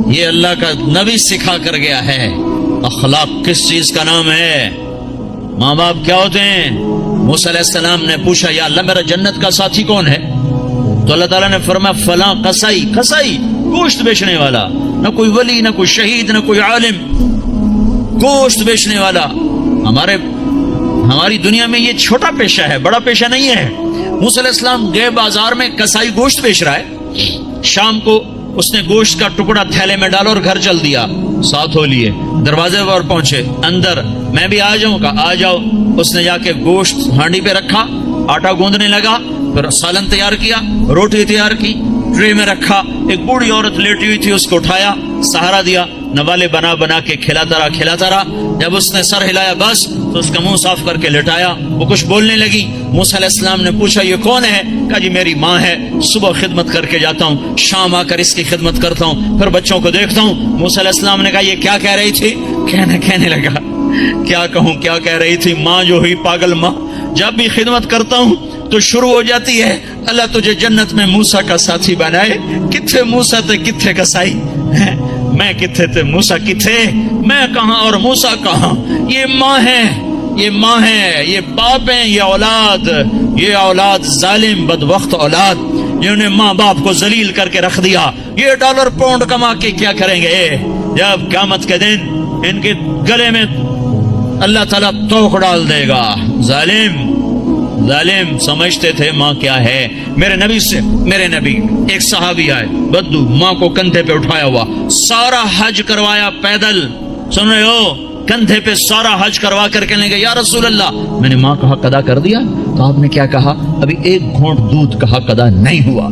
یہ اللہ کا نبی سکھا کر گیا ہے۔ اخلاق کس چیز کا نام ہے؟ ماں باپ کیا ہوتے ہیں؟ موسیٰ علیہ السلام نے پوچھا یا اللہ میرا جنت کا ساتھی کون ہے؟ تو اللہ تعالیٰ نے فرمایا فلاں قصائی، قصائی گوشت بیچنے والا، نہ کوئی ولی، نہ کوئی شہید، نہ کوئی عالم، گوشت بیچنے والا۔ ہماری دنیا میں یہ چھوٹا پیشہ ہے، بڑا پیشہ نہیں ہے۔ موسیٰ علیہ السلام گئے بازار میں، قصائی گوشت بیچ رہا ہے، شام کو اس نے گوشت کا ٹکڑا تھیلے میں ڈالا اور گھر چل دیا، ساتھ ہو لیے، دروازے پر پہنچے، اندر میں بھی آ جاؤں؟ کہا آ جاؤ۔ اس نے جا کے گوشت ہانڈی پہ رکھا، آٹا گوندنے لگا، پھر سالن تیار کیا، روٹی تیار کی، ٹرے میں رکھا۔ ایک بوڑھی عورت لیٹی ہوئی تھی، اس کو اٹھایا، سہارا دیا، نوالے بنا بنا کے کھلاتا رہا۔ جب اس نے سر ہلایا بس تو اس کا منہ صاف کر کے لٹایا، وہ کچھ بولنے لگی۔ موسیٰ علیہ السلام نے پوچھا یہ کون ہے؟ کہا جی میری ماں ہے، صبح خدمت کر کے جاتا ہوں، شام آ کر اس کی خدمت کرتا ہوں، پھر بچوں کو دیکھتا ہوں۔ موسیٰ علیہ السلام نے کہا یہ کیا کہہ رہی تھی؟ کہنے لگا کیا کہوں، کیا کہہ رہی تھی؟ ماں جو ہوئی پاگل ماں، جب بھی خدمت کرتا ہوں تو شروع ہو جاتی ہے اللہ تجھے جنت میں موسیٰ کا ساتھی بنائے۔ کتھے موسیٰ تے کتھے قصائی، میں کتھے تے موسیٰ کتھے، میں کہاں اور موسیٰ کہاں؟ یہ ماں ہے، یہ ماں ہے، یہ باپ ہیں، یہ اولاد ظالم بدبخت اولاد جنہوں نے ماں باپ کو ذلیل کر کے رکھ دیا۔ یہ ڈالر پاؤنڈ کما کے کیا کریں گے؟ جب قیامت کے دن ان کے گلے میں اللہ تعالیٰ توق ڈال دے گا۔ ظالم سمجھتے تھے ماں کیا ہے۔ میرے نبی ایک صحابی آئے، بدو، ماں کو کندھے پہ اٹھایا ہوا، سارا حج کروایا پیدل، سن رہے ہو، کندھے پہ سارا حج کروا کر کہنے لگے یا رسول اللہ میں نے ماں کا حق ادا کر دیا؟ تو آپ نے کیا کہا؟ ابھی ایک گھونٹ دودھ کا حق ادا نہیں ہوا۔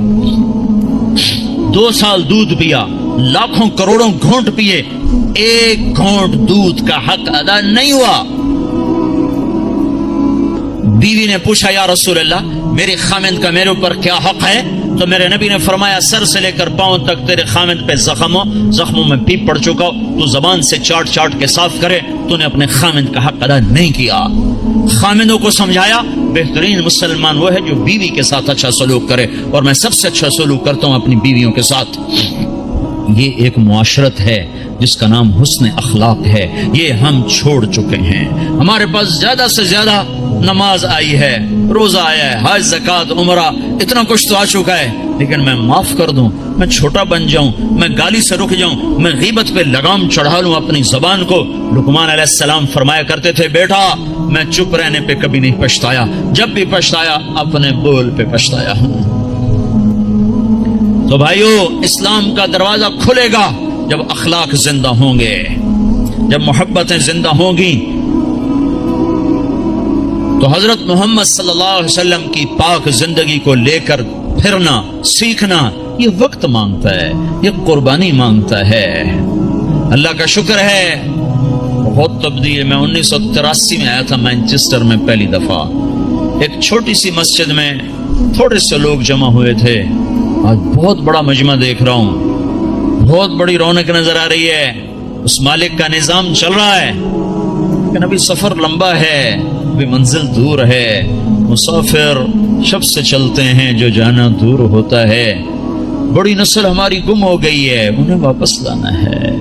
2 سال دودھ پیا، لاکھوں کروڑوں گھونٹ پیے، ایک گھونٹ دودھ کا حق ادا نہیں ہوا۔ بیوی نے پوچھا یا رسول اللہ میرے خامند کا میرے اوپر کیا حق ہے؟ تو میرے نبی نے فرمایا سر سے لے کر پاؤں تک تیرے خامند پہ زخموں میں پیپ پڑ چکا، تو زبان سے چاٹ کے صاف کرے، تو نے اپنے خامند کا حق ادا نہیں کیا۔ خامندوں کو سمجھایا بہترین مسلمان وہ ہے جو بیوی کے ساتھ اچھا سلوک کرے، اور میں سب سے اچھا سلوک کرتا ہوں اپنی بیویوں کے ساتھ۔ یہ ایک معاشرت ہے جس کا نام حسن اخلاق ہے، یہ ہم چھوڑ چکے ہیں۔ ہمارے پاس زیادہ سے زیادہ نماز آئی ہے، روزہ آیا ہے، حج، زکوٰۃ، عمرہ، اتنا کچھ تو آ چکا ہے، لیکن میں معاف کر دوں، میں چھوٹا بن جاؤں، میں گالی سے رک جاؤں، میں غیبت پہ لگام چڑھا لوں اپنی زبان کو۔ لقمان علیہ السلام فرمایا کرتے تھے بیٹا میں چپ رہنے پہ کبھی نہیں پچھتایا، جب بھی پچھتایا اپنے بول پہ پچھتایا ہوں۔ تو بھائیو، اسلام کا دروازہ کھلے گا جب اخلاق زندہ ہوں گے، جب محبتیں زندہ ہوں گی۔ تو حضرت محمد صلی اللہ علیہ وسلم کی پاک زندگی کو لے کر پھرنا، سیکھنا، یہ وقت مانگتا ہے، یہ قربانی مانگتا ہے۔ اللہ کا شکر ہے بہت تبدیل۔ میں 1983 میں آیا تھا مینچسٹر میں پہلی دفعہ، ایک چھوٹی سی مسجد میں تھوڑے سے لوگ جمع ہوئے تھے، آج بہت بڑا مجمع دیکھ رہا ہوں، بہت بڑی رونق نظر آ رہی ہے، اس مالک کا نظام چل رہا ہے۔ لیکن ابھی سفر لمبا ہے، ابھی منزل دور ہے، مسافر شب سے چلتے ہیں جو جانا دور ہوتا ہے۔ بڑی نسل ہماری گم ہو گئی ہے، انہیں واپس لانا ہے۔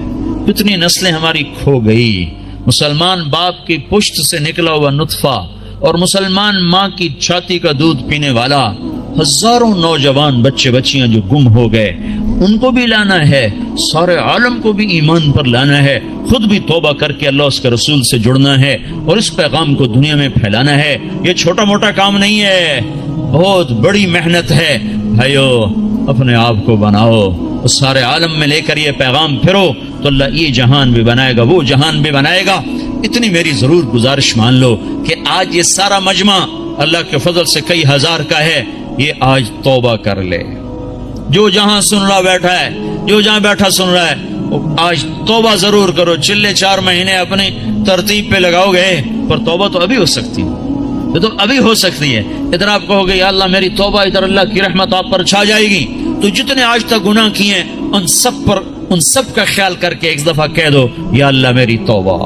کتنی نسلیں ہماری کھو گئی۔ مسلمان باپ کی پشت سے نکلا ہوا نطفہ اور مسلمان ماں کی چھاتی کا دودھ پینے والا، ہزاروں نوجوان بچے بچیاں جو گم ہو گئے، ان کو بھی لانا ہے، سارے عالم کو بھی ایمان پر لانا ہے، خود بھی توبہ کر کے اللہ اس کے رسول سے جڑنا ہے اور اس پیغام کو دنیا میں پھیلانا ہے۔ یہ چھوٹا موٹا کام نہیں ہے، بہت بڑی محنت ہے۔ بھائیو، اپنے آپ کو بناؤ، اس سارے عالم میں لے کر یہ پیغام پھرو تو اللہ یہ جہان بھی بنائے گا، وہ جہان بھی بنائے گا۔ اتنی میری ضرور گزارش مان لو کہ آج یہ سارا مجمع اللہ کے فضل سے کئی ہزار کا ہے، یہ آج توبہ کر لے۔ جو جہاں سن رہا بیٹھا ہے، جو جہاں بیٹھا سن رہا ہے، آج توبہ ضرور کرو۔ چلے 4 مہینے اپنی ترتیب پہ لگاؤ گے، پر توبہ تو ابھی ہو سکتی ہے، یہ تو ابھی ہو سکتی ہے۔ ادھر آپ کہو گے یا اللہ میری توبہ، ادھر اللہ کی رحمت آپ پر چھا جائے گی۔ تو جتنے آج تک گناہ کیے ہیں ان سب کا خیال کر کے ایک دفعہ کہہ دو یا اللہ میری توبہ،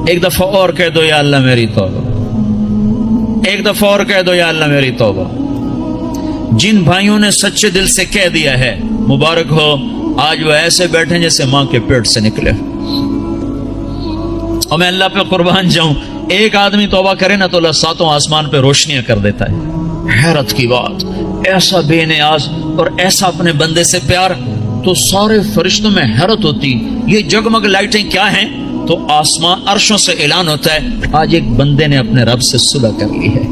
ایک دفعہ اور کہہ دو یا اللہ میری توبہ، ایک دفعہ اور کہہ دو یا اللہ میری توبہ۔ جن بھائیوں نے سچے دل سے کہہ دیا ہے، مبارک ہو، آج وہ ایسے بیٹھے جیسے ماں کے پیٹ سے نکلے. اور میں اللہ پہ قربان جاؤں، ایک آدمی توبہ کرے نا تو اللہ ساتوں آسمان پہ روشنیاں کر دیتا ہے. حیرت کی بات، ایسا بے نیاز اور ایسا اپنے بندے سے پیار. تو سارے فرشتوں میں حیرت ہوتی، یہ جگمگ لائٹیں کیا ہیں؟ تو آسمان عرشوں سے اعلان ہوتا ہے آج ایک بندے نے اپنے رب سے صلح کر لی ہے.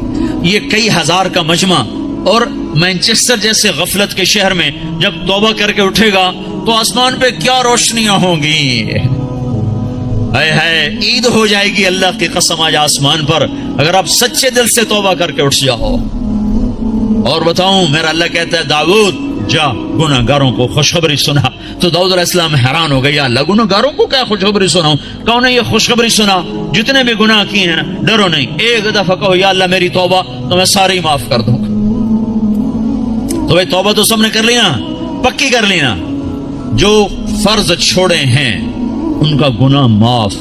یہ کئی ہزار کا مجمع، اور مینچسٹر جیسے غفلت کے شہر میں جب توبہ کر کے اٹھے گا تو آسمان پہ کیا روشنیاں ہوں گی. ہے عید ہو جائے گی اللہ کی قسم آج آسمان پر، اگر آپ سچے دل سے توبہ کر کے اٹھ جاؤ. اور بتاؤں، میرا اللہ کہتا ہے داؤد جا گناہ گاروں کو خوشخبری سنا. تو داؤد علیہ السلام حیران ہو گیا، اللہ گناہ گاروں کو کیا خوشخبری سناؤں؟ کہو نے یہ خوشخبری سنا، جتنے بھی گناہ کیے ہیں ڈرو نہیں، ایک دفعہ کہو یا اللہ میری توبہ، تو میں سارے ہی معاف کر دوں گا. تو بھائی توبہ تو سب نے کر لی نا، پکی کر لی نا. جو فرض چھوڑے ہیں ان کا گناہ معاف،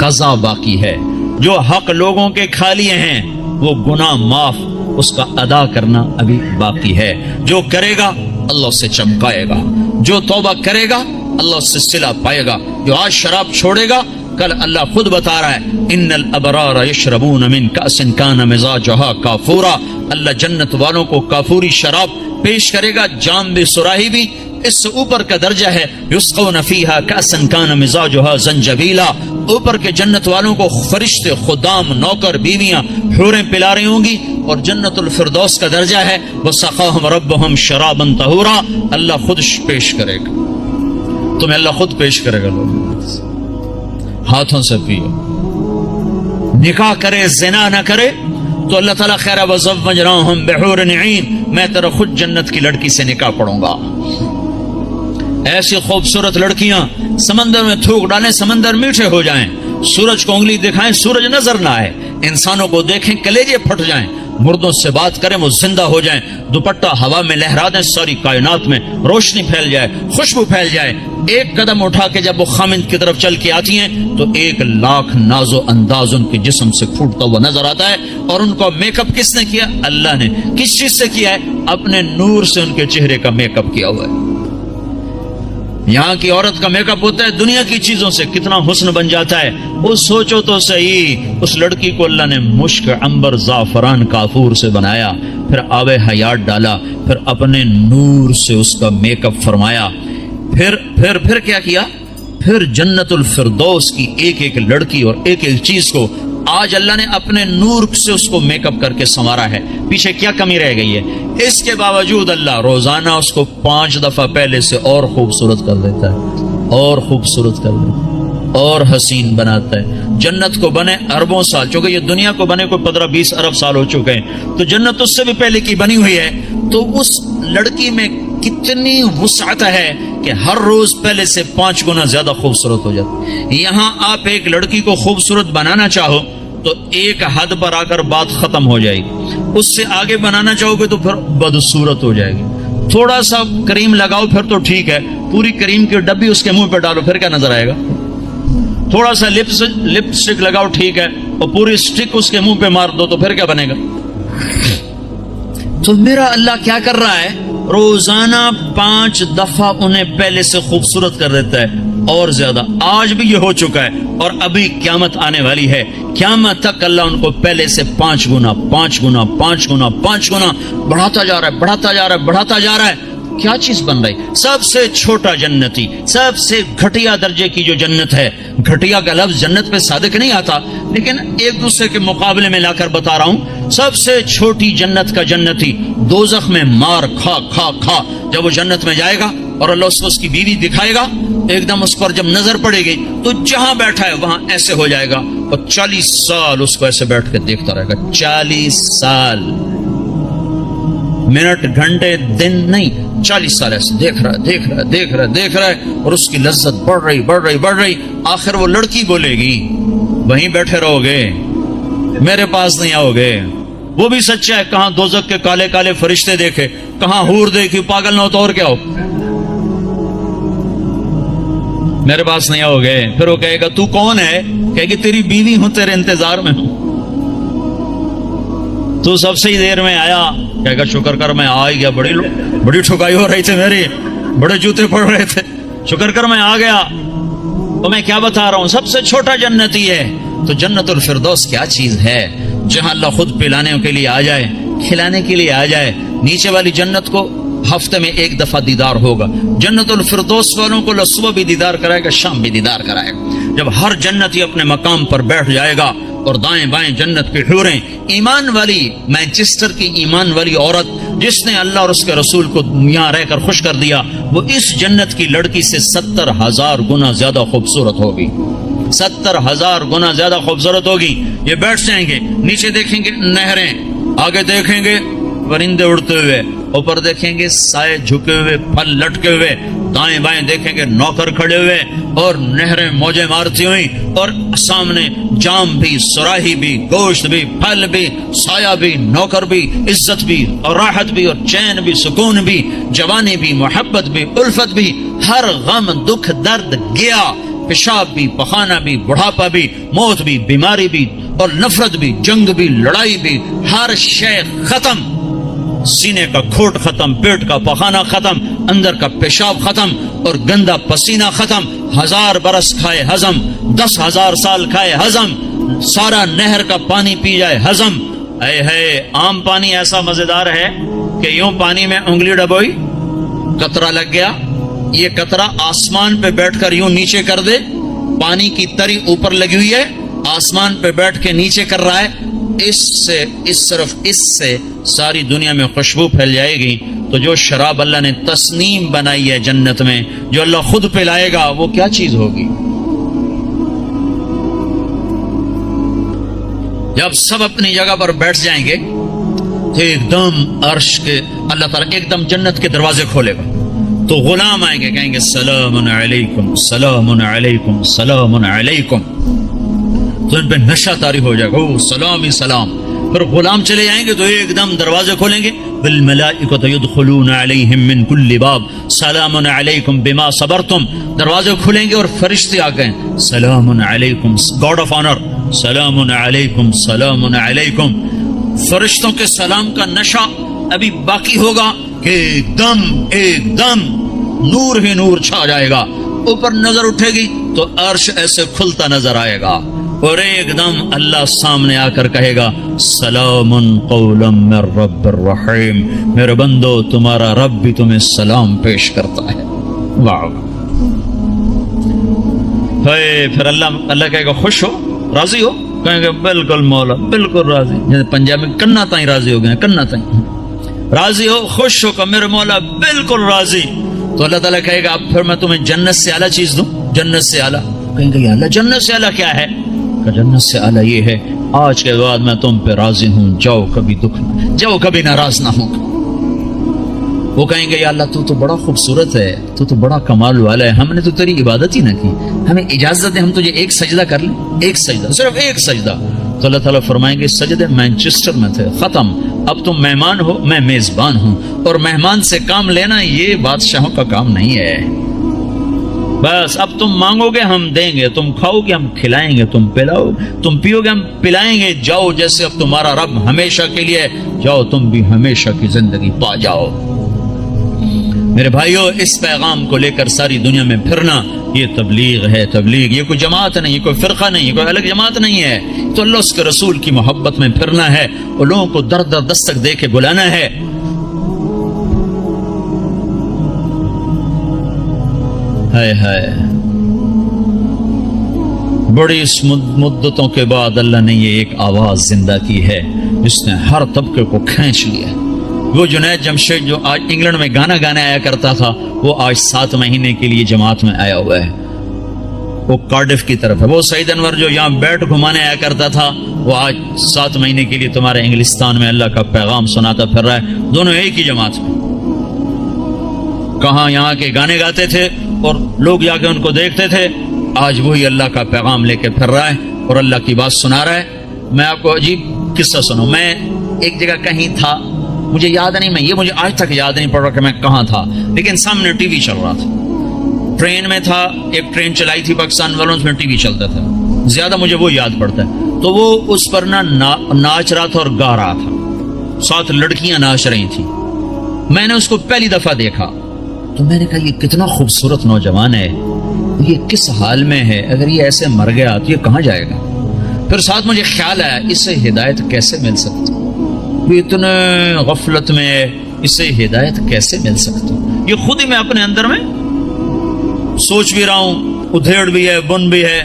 قضا باقی ہے. جو حق لوگوں کے کھا لیے ہیں وہ گناہ معاف، اس کا ادا کرنا ابھی باقی ہے. جو کرے گا اللہ سے چمکائے گا، جو توبہ کرے گا اللہ سے صلہ پائے گا. جو آج شراب چھوڑے گا کل اللہ خود بتا رہا ہے ان الابرار یشربون من کأس کان مزاجها کافورا. اللہ جنت والوں کو کافوری شراب پیش کرے گا، جام بھی سراہی بھی. اس سے اوپر کا درجہ ہے یسقون فیہا کأسا کان مزاجها زنجبیلا. اوپر کے جنت والوں کو فرشتے، خدام، نوکر، بیویاں، حوریں پلا رہی ہوں گی. اور جنت الفردوس کا درجہ ہے وسقاہم ربہم شرابا طہورا. اللہ خود پیش کرے گا تمہیں، اللہ خود پیش کرے گا. لوگ ہاتھوں سے پیو. نکاح کرے زنا نہ کرے تو اللہ تعالیٰ خیر وزوجناہم بحور عین، میں تیرا خود جنت کی لڑکی سے نکاح پڑھوں گا. ایسی خوبصورت لڑکیاں سمندر میں تھوک ڈالیں، سمندر میٹھے ہو جائیں. سورج کو انگلی دکھائیں، سورج نظر نہ آئے. انسانوں کو دیکھیں، کلیجے پھٹ جائیں. مردوں سے بات کریں، وہ زندہ ہو جائیں. دوپٹہ ہوا میں لہرا دیں، ساری کائنات میں روشنی پھیل جائے، خوشبو پھیل جائے. ایک قدم اٹھا کے جب وہ خامند کی طرف چل کے آتی ہیں تو 1,00,000 ناز و انداز ان کے جسم سے پھوٹتا ہوا نظر آتا ہے. اور ان کو میک اپ کس نے کیا؟ اللہ نے. کس چیز سے کیا ہے؟ اپنے نور سے ان کے چہرے کا میک اپ کیا ہوا ہے. یہاں کی عورت کا میک اپ ہوتا ہے دنیا کی چیزوں سے، کتنا حسن بن جاتا ہے. وہ سوچو تو صحیح، اس لڑکی کو اللہ نے مشک، عنبر، زعفران، کافور سے بنایا، پھر آب حیات ڈالا، پھر اپنے نور سے اس کا میک اپ فرمایا. پھر کیا کیا؟ پھر جنت الفردوس کی ایک ایک لڑکی اور ایک ایک چیز کو آج اللہ نے اپنے نور سے اس کو میک اپ کر کے سنوارا ہے. پیچھے کیا کمی رہ گئی ہے؟ اس کے باوجود اللہ روزانہ اس کو 5 دفعہ پہلے سے اور خوبصورت کر دیتا ہے، اور خوبصورت کر دیتا ہے، اور حسین بناتا ہے. جنت کو بنے اربوں سال، چونکہ یہ دنیا کو بنے کوئی 15-20 ارب سال ہو چکے ہیں، تو جنت اس سے بھی پہلے کی بنی ہوئی ہے. تو اس لڑکی میں کتنی وسعت ہے کہ ہر روز پہلے سے 5 گنا زیادہ خوبصورت ہو جاتی. یہاں آپ ایک لڑکی کو خوبصورت بنانا چاہو تو ایک حد پر آ کر بات ختم ہو جائے گی. اس سے آگے بنانا چاہو گے تو پھر بدصورت ہو جائے گی. تھوڑا سا کریم لگاؤ پھر تو ٹھیک ہے، پوری کریم کی ڈبی اس کے منہ پہ ڈالو پھر کیا نظر آئے گا. تھوڑا سا لپ سٹک لگاؤ ٹھیک ہے، اور پوری سٹک اس کے منہ پہ مار دو تو پھر کیا بنے گا. تو میرا اللہ کیا کر رہا ہے؟ روزانہ 5 دفعہ انہیں پہلے سے خوبصورت کر دیتا ہے اور زیادہ. آج بھی یہ ہو چکا ہے اور ابھی قیامت آنے والی ہے. قیامت تک اللہ ان کو پہلے سے 5 گنا 5 گنا 5 گنا 5 گنا بڑھاتا جا رہا ہے، بڑھاتا جا رہا ہے، بڑھاتا جا رہا ہے. کیا چیز بن رہی؟ سب سے چھوٹا جنتی، سب سے گھٹیا درجے کی جو جنت ہے. گھٹیا کا لفظ جنت پہ صادق نہیں آتا، لیکن ایک دوسرے کے مقابلے میں لا کر بتا رہا ہوں. سب سے چھوٹی جنت کا جنتی دوزخ میں مار کھا کھا کھا جب وہ جنت میں جائے گا اور اللہ اس کو اس کی بیوی دکھائے گا، ایک دم اس پر جب نظر پڑے گی تو جہاں بیٹھا ہے وہاں ایسے ہو جائے گا اور 40 سال اس کو ایسے بیٹھ کے دیکھتا رہے گا. 40 سال، منٹ، گھنٹے، دن نہیں، 40 سال ایسے دیکھ رہا ہے اور اس کی لذت بڑھ رہی. آخر وہ لڑکی بولے گی وہیں بیٹھے رہو گے، میرے پاس نہیں آؤ گے. وہ بھی سچا ہے، کہاں دوزخ کے کالے کالے فرشتے دیکھے، کہاں حور دیکھی، پاگل نہ ہو تو اور کیا ہو، میرے پاس نہیں آؤ گے. پھر وہ کہے گا تو کون ہے؟ کہے گی تیری بیوی ہوں، تیرے انتظار میں ہوں. تو سب سے ہی دیر میں آیا، کہے گا شکر کر میں آ ہی گیا، بڑی ٹھکائی ہو رہی تھی میری، بڑے جوتے پڑ رہے تھے. شکر کر میں آ گیا. تو میں کیا بتا رہا ہوں, سب سے چھوٹا جنتی ہے. تو جنت الفردوس کیا چیز ہے جہاں اللہ خود پلانے کے لیے آ جائے, کھلانے کے لیے آ جائے. نیچے والی جنت کو ہفتے میں ایک دفعہ دیدار ہوگا. جنت الفردوس والوں کو صبح بھی دیدار کرائے گا, شام بھی دیدار کرائے گا. جب ہر جنتی اپنے مقام پر بیٹھ جائے گا اور دائیں بائیں جنت کی حوریں, ایمان والی مانچسٹر کی ایمان والی عورت جس نے اللہ اور اس کے رسول کو یہاں رہ کر خوش کر دیا, وہ اس جنت کی لڑکی سے 70,000 گنا زیادہ خوبصورت ہوگی. 70,000 گنا زیادہ خوبصورت ہوگی. یہ بیٹھ جائیں گے, نیچے دیکھیں گے نہریں, آگے دیکھیں گے پرندے اڑتے ہوئے, اوپر دیکھیں گے سائے جھکے ہوئے, پھل لٹکے ہوئے, دائیں بائیں دیکھیں گے نوکر کھڑے ہوئے اور نہریں موجیں مارتی ہوئی, اور سامنے جام بھی, سراہی بھی, گوشت بھی, پھل بھی, سایہ بھی, نوکر بھی, عزت بھی اور راحت بھی اور چین بھی, سکون بھی, جوانی بھی, محبت بھی, الفت بھی, ہر غم دکھ درد گیا, پیشاب بھی, پخانہ بھی, بڑھاپا بھی, موت بھی, بیماری بھی اور نفرت بھی, جنگ بھی, لڑائی بھی, ہر شے ختم. سینے کا کھوٹ ختم, پیٹ کا پخانہ ختم, اندر کا پیشاب ختم اور گندا پسینہ ختم. 1000 برس کھائے ہضم, 10,000 سال کھائے ہضم, سارا نہر کا پانی پی جائے ہضم. اے ہے عام پانی ایسا مزیدار ہے کہ یوں پانی میں انگلی ڈبوئی, قطرہ لگ گیا, یہ قطرہ آسمان پہ بیٹھ کر یوں نیچے کر دے, پانی کی تری اوپر لگی ہوئی ہے, آسمان پہ بیٹھ کے نیچے کر رہا ہے, صرف اس سے ساری دنیا میں خوشبو پھیل جائے گی. تو جو شراب اللہ نے تسنیم بنائی ہے جنت میں, جو اللہ خود پلائے گا, وہ کیا چیز ہوگی. جب سب اپنی جگہ پر بیٹھ جائیں گے تو ایک دم عرش کے اللہ تعالیٰ ایک دم جنت کے دروازے کھولے گا, تو غلام آئیں گے, کہیں گے سلام علیکم سلام علیکم سلام علیکم. تو ان پہ نشہ طاری ہو جائے گا, او سلام ہی سلام. پھر غلام چلے جائیں گے تو ایک دم دروازے کھولیں گے, بالملائکۃ یدخلون علیہم من کل باب سلام علیکم بما صبرتم. دروازے کھلیں گے اور فرشتے آ گئے, سلام علیکم, گاڈ آف آنر, سلام علیکم سلام علیکم. فرشتوں کے سلام کا نشہ ابھی باقی ہوگا کہ ایک دم نور ہی نور چھا جائے گا. اوپر نظر اٹھے گی تو عرش ایسے کھلتا نظر آئے گا, اور ایک دم اللہ سامنے آ کر کہے گا سلام قولا من رب الرحیم, میرے بندو تمہارا رب بھی تمہیں سلام پیش کرتا ہے. واہ. پھر اللہ کہے گا خوش ہو, راضی ہو, کہیں گے بالکل مولا بالکل راضی. جیسے پنجاب میں کنا تائیں راضی ہو گئے, کنا تائیں راضی ہو, خوش ہو کہ میرے مولا بالکل راضی. تو اللہ تعالیٰ کہے گا اب پھر میں تمہیں جنت سے اعلیٰ چیز دوں, جنت سے اعلیٰ. کہیں گے یا اللہ جنت سے اعلیٰ کیا ہے؟ کہ جنت سے اعلیٰ یہ ہے آج کے بعد میں تم پہ راضی ہوں, جاؤ کبھی دکھ نہ, جاؤ کبھی ناراض نہ ہوں. وہ کہیں گے یا اللہ تو بڑا خوبصورت ہے, تو بڑا کمال والا ہے, ہم نے تو تیری عبادت ہی نہ کی, ہمیں اجازت ہے ہم تجھے ایک سجدہ کر لیں, ایک سجدہ, صرف ایک سجدہ. تو اللہ تعالیٰ فرمائیں گے سجدے مانچسٹر میں تھے, ختم, اب تم مہمان ہو, میں میزبان ہوں, اور مہمان سے کام لینا یہ بادشاہوں کا کام نہیں ہے. بس اب تم مانگو گے ہم دیں گے, تم کھاؤ گے ہم کھلائیں گے, تم پلاؤ, تم پیو گے ہم پلائیں گے. جاؤ جیسے اب تمہارا رب ہمیشہ کے لیے, جاؤ تم بھی ہمیشہ کی زندگی پا جاؤ. میرے بھائیو, اس پیغام کو لے کر ساری دنیا میں پھرنا یہ تبلیغ ہے. تبلیغ یہ کوئی جماعت نہیں, یہ کوئی فرقہ نہیں, یہ کوئی الگ جماعت نہیں ہے. تو اللہ اس کے رسول کی محبت میں پھرنا ہے, اور لوگوں کو در در دستک دے کے بلانا ہے. ہائے ہائے, بڑی مدتوں کے بعد اللہ نے یہ ایک آواز زندہ کی ہے جس نے ہر طبقے کو کھینچ لیا. وہ جنید جمشید جو آج انگلینڈ میں گانا گانے آیا کرتا تھا, وہ آج 7 مہینے کے لیے جماعت میں آیا ہوا ہے, وہ کارڈف کی طرف ہے. وہ سعید انور جو یہاں بیٹ گھمانے آیا کرتا تھا, وہ آج 7 مہینے کے لیے تمہارے انگلستان میں اللہ کا پیغام سناتا پھر رہا ہے. دونوں ایک ہی جماعت میں, کہاں یہاں کے گانے گاتے تھے اور لوگ جا کے ان کو دیکھتے تھے, آج وہی اللہ کا پیغام لے کے پھر رہا ہے اور اللہ کی بات سنا رہا ہے. میں آپ کو عجیب قصہ سنوں. میں ایک جگہ کہیں تھا, مجھے یاد نہیں, میں یہ مجھے آج تک یاد نہیں پڑ رہا کہ میں کہاں تھا, لیکن سامنے ٹی وی چل رہا تھا. ٹرین میں تھا, ایک ٹرین چلائی تھی پاکستان والوں, اس میں ٹی وی چلتا تھا, زیادہ مجھے وہ یاد پڑتا ہے. تو وہ اس پر ناچ رہا تھا اور گا رہا تھا, 7 لڑکیاں ناچ رہی تھیں. میں نے اس کو پہلی دفعہ دیکھا, تو میں نے کہا یہ کتنا خوبصورت نوجوان ہے, یہ کس حال میں ہے, اگر یہ ایسے مر گیا تو یہ کہاں جائے گا. پھر ساتھ مجھے خیال آیا اسے ہدایت کیسے مل سکتی, یہ اتنے غفلت میں ہے, اسے ہدایت کیسے مل سکتی. یہ خود ہی میں اپنے اندر میں سوچ بھی رہا ہوں, ادھیڑ بھی ہے, بن بھی ہے.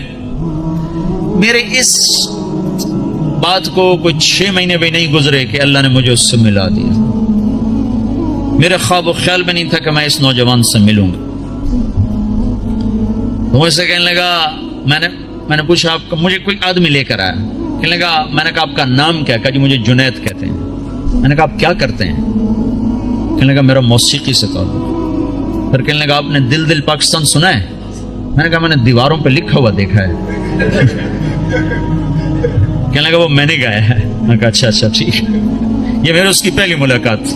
میرے اس بات کو کوئی 6 مہینے بھی نہیں گزرے کہ اللہ نے مجھے اس سے ملا دیا. میرے خواب و خیال میں نہیں تھا کہ میں اس نوجوان سے ملوں گا. مجھ سے کہنے لگا, میں نے پوچھا آپ کا, مجھے کوئی آدمی لے کر آیا, کہنے لگا, میں نے کہا آپ کا نام کیا, کہا جی مجھے جنید کہتے ہیں. میں نے کہا آپ کیا کرتے ہیں, کہنے لگا میرا موسیقی سے تعلق. پھر کہنے لگا آپ نے دل دل پاکستان سنا ہے. میں نے کہا میں نے دیواروں پہ لکھا ہوا دیکھا ہے. کہنے لگا وہ میں نے گایا ہے. میں کہا اچھا اچھا ٹھیک. یہ میرے اس کی پہلی ملاقات,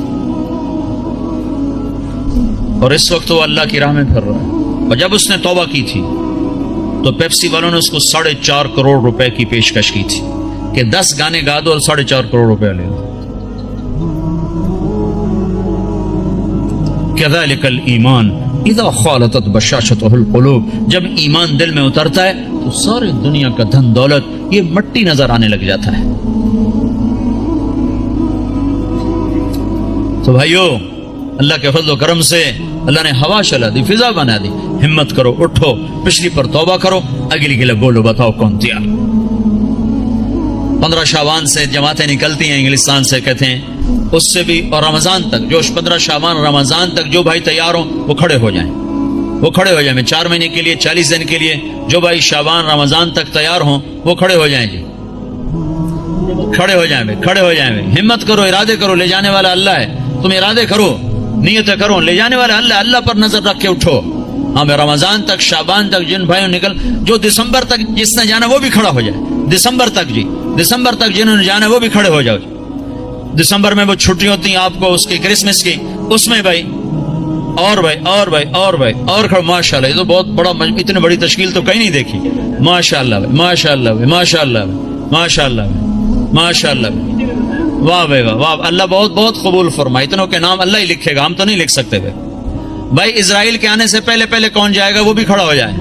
اور اس وقت وہ اللہ کی راہ میں پھر رہا ہے. اور جب اس نے توبہ کی تھی تو پیپسی والوں نے اس کو 4.5 کروڑ روپے کی پیشکش کی تھی کہ 10 گانے گا دو اور 4.5 کروڑ روپے لے لو. كذلك الایمان اذا خالطت بشاشته القلوب, جب ایمان دل میں اترتا ہے تو ساری دنیا کا دھن دولت یہ مٹی نظر آنے لگ جاتا ہے. تو بھائیو, اللہ کے فضل و کرم سے اللہ نے ہوا چلا دی, فضا بنا دی. ہمت کرو, اٹھو, پچھلی پر توبہ کرو, اگلی کے لیے بولو, بتاؤ کون تیار. 15 شعبان سے جماعتیں نکلتی ہیں انگلستان سے, کہتے ہیں اس سے بھی, اور رمضان تک, جو 15 شعبان رمضان تک جو بھائی تیار ہوں وہ کھڑے ہو جائیں, وہ کھڑے ہو جائیں. میں 4 مہینے کے لیے 40 دن کے لیے جو بھائی شعبان رمضان تک تیار ہوں وہ کھڑے ہو جائیں. جی کھڑے ہو جائیں, کھڑے ہو جائیں. ہمت کرو, ارادے کرو, لے جانے والا اللہ ہے. تم ارادے کرو, نیتیں کرو, لے جانے والا اللہ, اللہ پر نظر رکھ کے اٹھو. ہاں میں رمضان تک, شعبان تک جن بھائیوں نکل, جو دسمبر تک جس نے جانا وہ بھی کھڑا ہو جائے. دسمبر تک, جی دسمبر تک جنہوں نے جانا وہ بھی کھڑے ہو جاؤ. دسمبر میں وہ چھٹی ہوتی ہیں آپ کو اس کی, کرسمس کی, اس میں بھائی اور بھائی اور بھائی اور بھائی اور کھڑے. ماشاء اللہ, یہ تو بہت بڑا, اتنی بڑی تشکیل تو کہیں نہیں دیکھی. ماشاء اللہ بھائی, ماشاء اللہ بھائی, ماشاء اللہ بھائی, ماشاء اللہ بھائی, ماشاء اللہ بھائی. واہ بھائی واہ, واہ, اللہ بہت بہت قبول فرمائے. اتنوں کے نام اللہ ہی لکھے گا, ہم تو نہیں لکھ سکتے. بھائی اسرائیل کے آنے سے پہلے پہلے کون جائے گا وہ بھی کھڑا ہو جائے.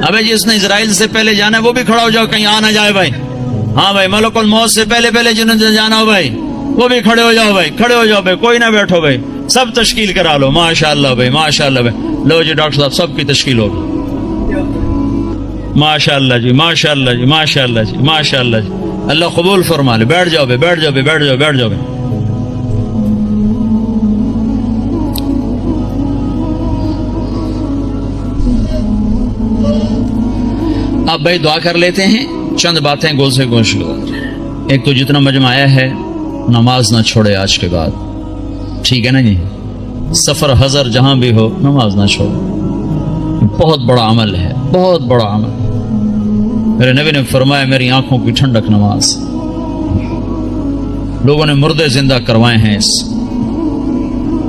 ابھی جس نے اسرائیل سے پہلے جانا ہے وہ بھی کھڑا ہو جاؤ, کہیں آ نہ جائے بھائی. ہاں بھائی, ملک الموت سے پہلے پہلے جنہوں نے جانا ہو بھائی وہ بھی کھڑے ہو جاؤ بھائی, کھڑے ہو جاؤ بھائی, کوئی نہ بیٹھو بھائی, سب تشکیل کرا لو. ماشاء اللہ بھائی, ماشاء اللہ بھائی. لو جی ڈاکٹر صاحب, سب کی تشکیل ہوگی. ماشاء اللہ جی, ماشاء اللہ جی, ماشاء اللہ جی, ماشاء اللہ جی. اللہ قبول فرما لے. بیٹھ جاؤ بھائی, بیٹھ جاؤ بھائی, بیٹھ جاؤ, بیٹھ جاؤ بھائی. اب بھائی دعا کر لیتے ہیں, چند باتیں گول سے گوش گزار. ایک تو جتنا مجمع آیا ہے نماز نہ چھوڑے آج کے بعد, ٹھیک ہے نا جی. سفر حضر جہاں بھی ہو نماز نہ چھوڑو, بہت بڑا عمل ہے, بہت بڑا عمل. میرے نبی نے فرمایا میری آنکھوں کی ٹھنڈک نماز. لوگوں نے مردے زندہ کروائے ہیں,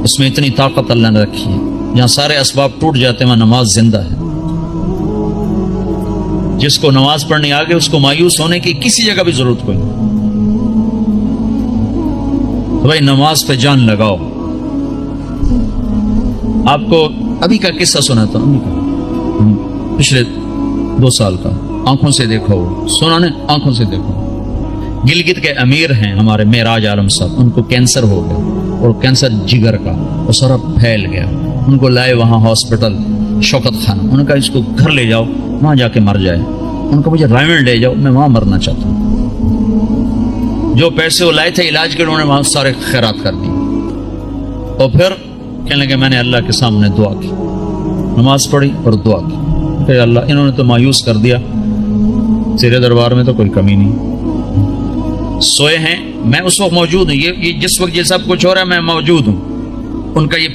اس میں اتنی طاقت اللہ نے رکھی ہے. جہاں سارے اسباب ٹوٹ جاتے ہیں وہاں نماز زندہ ہے. جس کو نماز پڑھنے آگے اس کو مایوس ہونے کی کسی جگہ بھی ضرورت کوئی نہیں. تو بھائی نماز پہ جان لگاؤ. آپ کو ابھی کا قصہ سناتا ہوں, پچھلے 2 سال کا. آنکھوں سے دیکھو, سنا نے, آنکھوں سے دیکھو. گلگت کے امیر ہیں ہمارے معراج عالم صاحب, ان کو کینسر ہو گیا, اور کینسر جگر کا, وہ سارا پھیل گیا. ان کو لائے وہاں ہاسپٹل شوکت خان. انہوں نے کہا اس کو گھر لے جاؤ, وہاں جا کے مر جائے. ان کو مجھے رائمنڈ لے جاؤ, میں وہاں مرنا چاہتا ہوں. جو پیسے وہ لائے تھے علاج کے, انہوں نے وہاں سارے خیرات کر دی. اور پھر کہنے لگے میں نے اللہ کے سامنے دعا کی, نماز پڑھی اور دعا کی کہ اللہ انہوں نے تو مایوس کر دیا, تیرے دربار میں تو کوئی کمی نہیں. سوئے ہیں, میں اس وقت موجود ہوں, یہ جس وقت یہ سب کچھ ہو رہا ہے میں موجود ہوں. ان کا یہ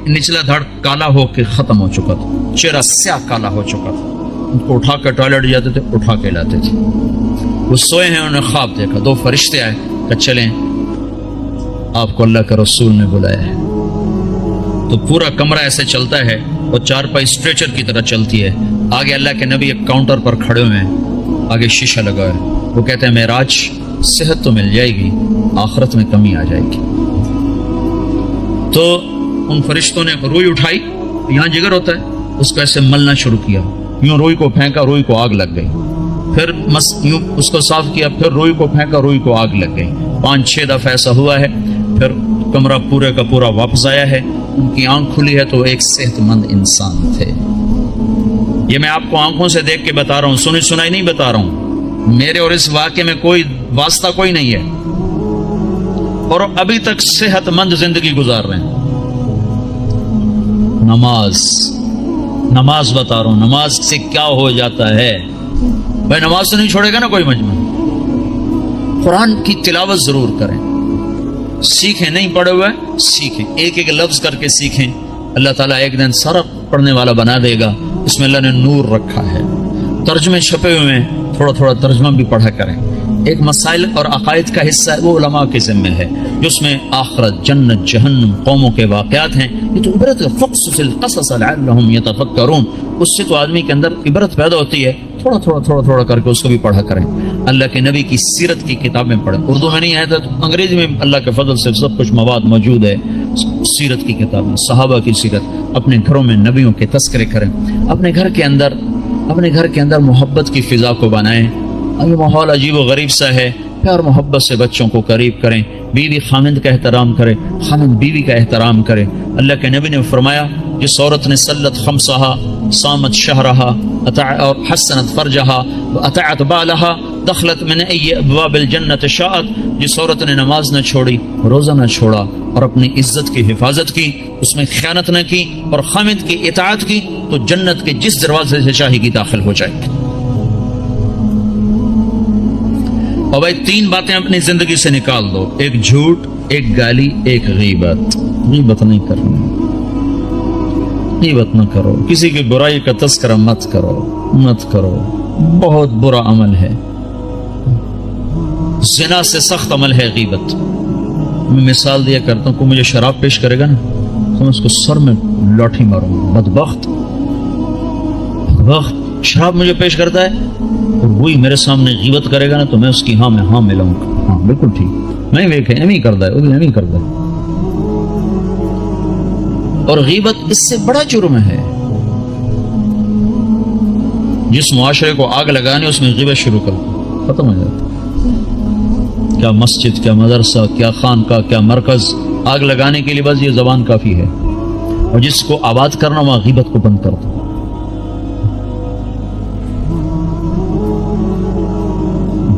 نچلا دھڑ کالا ہو کے ختم ہو چکا تھا, چہرہ سیاہ کالا ہو چکا تھا. ان کو اٹھا کے ٹوائلٹ جاتے تھے, اٹھا کے لاتے تھے. وہ سوئے ہیں, انہوں نے خواب دیکھا, 2 فرشتے آئے کہ چلیں آپ کو اللہ کے رسول نے بلایا ہے. تو پورا کمرہ ایسے چلتا ہے اور 4 پائی اسٹریچر کی طرح چلتی ہے. آگے اللہ کے نبی ایک کاؤنٹر پر کھڑے ہوئے ہیں, آگے شیشہ لگا ہے. وہ کہتے ہیں معراج صحت تو مل جائے گی, آخرت میں کمی آ جائے گی. تو ان فرشتوں نے روئی اٹھائی یہاں جگر ہوتا ہے، اس کو ایسے ملنا شروع کیا، یوں روئی کو پھینکا، روئی کو آگ لگ گئی، پھر یوں اس کو صاف کیا، پھر روئی کو پھینکا، روئی کو آگ لگ گئی، 5-6 دفعہ ایسا ہوا ہے۔ پھر کمرہ پورے کا پورا واپس آیا ہے، ان کی آنکھ کھلی ہے تو ایک صحت مند انسان تھے۔ یہ میں آپ کو آنکھوں سے دیکھ کے بتا رہا ہوں، سنی سنائی نہیں بتا رہا ہوں، میرے اور اس واقعے میں کوئی واسطہ کوئی نہیں ہے، اور ابھی تک صحت مند زندگی گزار رہے ہیں۔ نماز بتا رہا ہوں، نماز سے کیا ہو جاتا ہے بھائی؟ نماز سے نہیں چھوڑے گا نا کوئی مجمع۔ قرآن کی تلاوت ضرور کریں، سیکھیں، نہیں پڑھے ہوئے سیکھیں، ایک ایک لفظ کر کے سیکھیں، اللہ تعالیٰ ایک دن سارا پڑھنے والا بنا دے گا۔ اس میں اللہ نے نور رکھا ہے، ترجمے چھپے ہوئے ہیں، تھوڑا تھوڑا ترجمہ بھی پڑھا کریں۔ ایک مسائل اور عقائد کا حصہ ہے، وہ علماء کے ذمہ ہے، جس میں آخرت، جنت، جہنم، قوموں کے واقعات ہیں۔ یہ تو عبرت ہے، فقصص القصص لعلهم يتفکرون، اس سے تو آدمی کے اندر عبرت پیدا ہوتی ہے۔ تھوڑا تھوڑا کر کے اس کو بھی پڑھا کریں۔ اللہ کے نبی کی سیرت کی کتابیں پڑھیں، اردو میں نہیں ہے تو انگریزی میں اللہ کے فضل سے سب کچھ مواد موجود ہے۔ سیرت کی کتابیں، صحابہ کی سیرت، اپنے گھروں میں نبیوں کے تذکرے کریں، اپنے گھر کے اندر محبت کی فضا کو بنائیں۔ یہ ماحول عجیب و غریب سا ہے، پیار محبت سے بچوں کو قریب کریں، بیوی خامند کا احترام کرے، خامند بیوی کا احترام کرے۔ اللہ کے نبی نے فرمایا، جس عورت نے صلت خمسہا، صامت شہرہا، اور حسنت فرجہا واطاعت بالہا دخلت من ای ابواب الجنت شاءت، جس عورت نے نماز نہ چھوڑی، روزہ نہ چھوڑا، اور اپنی عزت کی حفاظت کی، اس میں خیانت نہ کی، اور خامند کی اطاعت کی، تو جنت کے جس دروازے سے چاہے گی داخل ہو جائے گی۔ اور بھائی 3 باتیں اپنی زندگی سے نکال دو، ایک جھوٹ، ایک گالی، ایک غیبت۔ غیبت نہیں کرنی، غیبت نہ کرو، کسی کی برائی کا تذکرہ مت کرو، بہت برا عمل ہے، زنا سے سخت عمل ہے غیبت۔ میں مثال دیا کرتا ہوں، کوئی مجھے شراب پیش کرے گا نا تو میں اس کو سر میں لاٹھی ماروں گا۔ بدبخت شراب مجھے پیش کرتا ہے اور وہی میرے سامنے غیبت کرے گا نا تو میں اس کی ہاں میں ہاں ملاؤں گا، ہاں بالکل ٹھیک، میں ایویں کرتا ہے۔ اور غیبت اس سے بڑا جرم ہے۔ جس معاشرے کو آگ لگانے اس میں غیبت شروع کر دو، ختم ہو جاتا۔ کیا مسجد، کیا مدرسہ، کیا خانقاہ، کیا مرکز، آگ لگانے کے لیے بس یہ زبان کافی ہے، اور جس کو آباد کرنا وہاں غیبت کو بند کر دو۔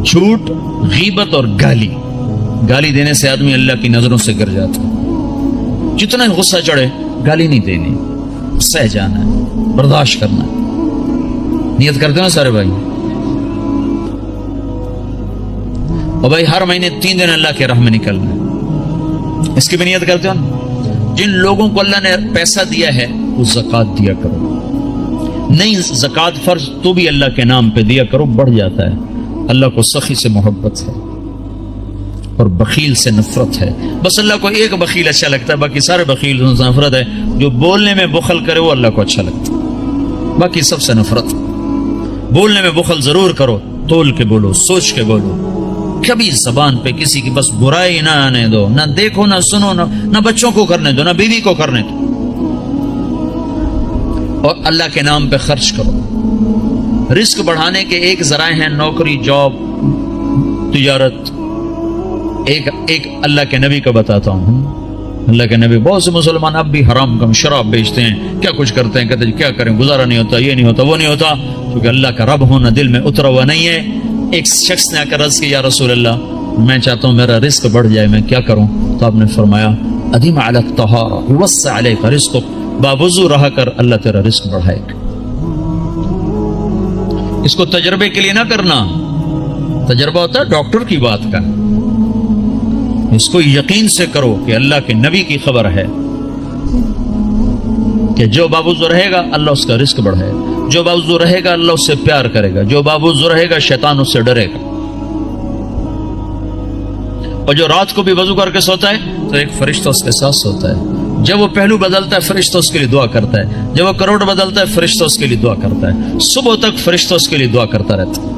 جھوٹ، غیبت اور گالی دینے سے آدمی اللہ کی نظروں سے گر جاتا ہے۔ جتنا غصہ چڑھے گالی نہیں دینی، سہ جانا ہے، برداشت کرنا ہے۔ نیت کرتے ہیں سارے بھائی؟ اور بھائی ہر مہینے 3 دن اللہ کے راہ میں نکلنا ہے، اس کی بھی نیت کرتے ہو نا؟ جن لوگوں کو اللہ نے پیسہ دیا ہے وہ زکوٰۃ دیا کرو، نہیں زکوٰۃ فرض تو بھی اللہ کے نام پہ دیا کرو، بڑھ جاتا ہے۔ اللہ کو سخی سے محبت ہے اور بخیل سے نفرت ہے۔ بس اللہ کو ایک بخیل اچھا لگتا ہے، باقی سارے بخیل سے نفرت ہے۔ جو بولنے میں بخل کرے وہ اللہ کو اچھا لگتا ہے، باقی سب سے نفرت۔ بولنے میں بخل ضرور کرو، تول کے بولو، سوچ کے بولو، کبھی زبان پہ کسی کی بس برائی نہ آنے دو، نہ دیکھو، نہ سنو، نہ بچوں کو کرنے دو، نہ بیوی کو کرنے دو، اور اللہ کے نام پہ خرچ کرو۔ رزق بڑھانے کے ایک ذرائع ہیں، نوکری، جاب، تجارت۔ ایک اللہ کے نبی کا بتاتا ہوں۔ اللہ کے نبی، بہت سے مسلمان اب بھی حرام کم شراب بیچتے ہیں، کیا کچھ کرتے ہیں، کہتے ہیں کیا کریں، گزارا نہیں ہوتا، یہ نہیں ہوتا، وہ نہیں ہوتا، کیونکہ اللہ کا رب ہونا دل میں اترا ہوا نہیں ہے۔ ایک شخص نے آ کر عرض کیا، یا رسول اللہ میں چاہتا ہوں میرا رزق بڑھ جائے، میں کیا کروں؟ تو آپ نے فرمایا، ادیم علی الطہارہ یوسع علیک رزقک، باوضو رہا کر، اللہ تیرا رزق بڑھائے گا۔ اس کو تجربے کے لیے نہ کرنا، تجربہ ہوتا ہے ڈاکٹر کی بات کا، اس کو یقین سے کرو کہ اللہ کے نبی کی خبر ہے کہ جو باوضو رہے گا اللہ اس کا رزق بڑھائے گا، جو باوضو رہے گا اللہ اس سے پیار کرے گا، جو باوضو رہے گا شیطان اس سے ڈرے گا۔ اور جو رات کو بھی وضو کر کے سوتا ہے تو ایک فرشتہ اس کے ساتھ سوتا ہے، جب وہ پہلو بدلتا ہے فرشتہ اس کے لیے دعا کرتا ہے، جب وہ کروٹ بدلتا ہے فرشتہ اس کے لیے دعا کرتا ہے، صبح تک فرشتہ اس کے لیے دعا کرتا رہتا ہے۔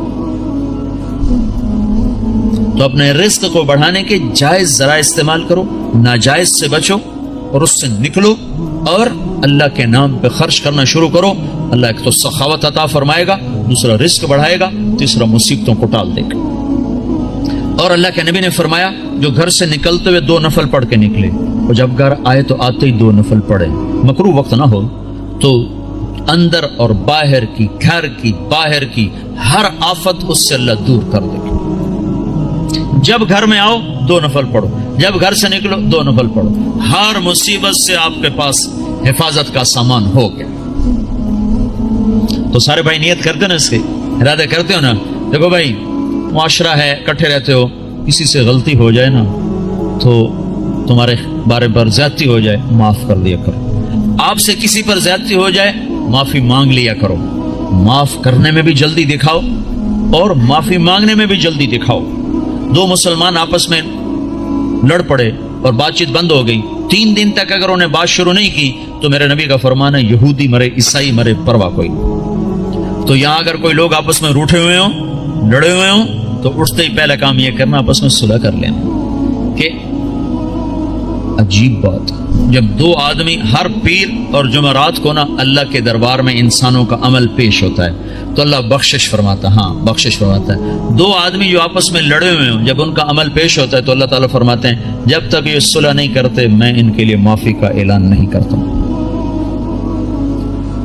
تو اپنے رزق کو بڑھانے کے جائز ذرائع استعمال کرو، ناجائز سے بچو اور اس سے نکلو، اور اللہ کے نام پہ خرچ کرنا شروع کرو، اللہ ایک تو سخاوت عطا فرمائے گا، دوسرا رزق بڑھائے گا، تیسرا مصیبتوں کو ٹال دے گا۔ اور اللہ کے نبی نے فرمایا جو گھر سے نکلتے ہوئے 2 نفل پڑھ کے نکلے، اور جب گھر آئے تو آتے ہی 2 نفل پڑھے، مکروہ وقت نہ ہو، تو اندر اور باہر کی، گھر کی، باہر کی ہر آفت اس سے اللہ دور کر دے گا۔ جب گھر میں آؤ 2 نفل پڑھو، جب گھر سے نکلو 2 نفل پڑھو، ہر مصیبت سے آپ کے پاس حفاظت کا سامان ہو گیا۔ تو سارے بھائی نیت کرتے نا، اس کے ارادہ کرتے ہو نا؟ دیکھو بھائی، معاشرہ ہے، اکٹھے رہتے ہو، کسی سے غلطی ہو جائے نا تو تمہارے بارے پر زیادتی ہو جائے، معاف کر دیا کرو۔ آپ سے کسی پر زیادتی ہو جائے، معافی مانگ لیا کرو۔ معاف کرنے میں بھی جلدی دکھاؤ اور معافی مانگنے میں بھی جلدی دکھاؤ۔ 2 مسلمان آپس میں لڑ پڑے اور بات چیت بند ہو گئی، 3 دن تک اگر انہیں بات شروع نہیں کی تو میرے نبی کا فرمان ہے یہودی مرے، عیسائی مرے، پرواہ کوئی۔ تو یہاں اگر کوئی لوگ آپس میں روٹھے ہوئے ہوں، لڑے ہوئے ہوں، تو اٹھتے ہی پہلا کام یہ کرنا آپس میں صلح کر لینا۔ کہ عجیب بات، جب 2 آدمی ہر پیر اور جمعرات کو نا اللہ کے دربار میں انسانوں کا عمل پیش ہوتا ہے تو اللہ بخشش فرماتا ہے، ہاں بخشش فرماتا ہے۔ 2 آدمی جو آپس میں لڑے ہوئے ہوں، جب ان کا عمل پیش ہوتا ہے تو اللہ تعالیٰ فرماتے ہیں جب تک یہ صلح نہیں کرتے میں ان کے لیے معافی کا اعلان نہیں کرتا ہوں۔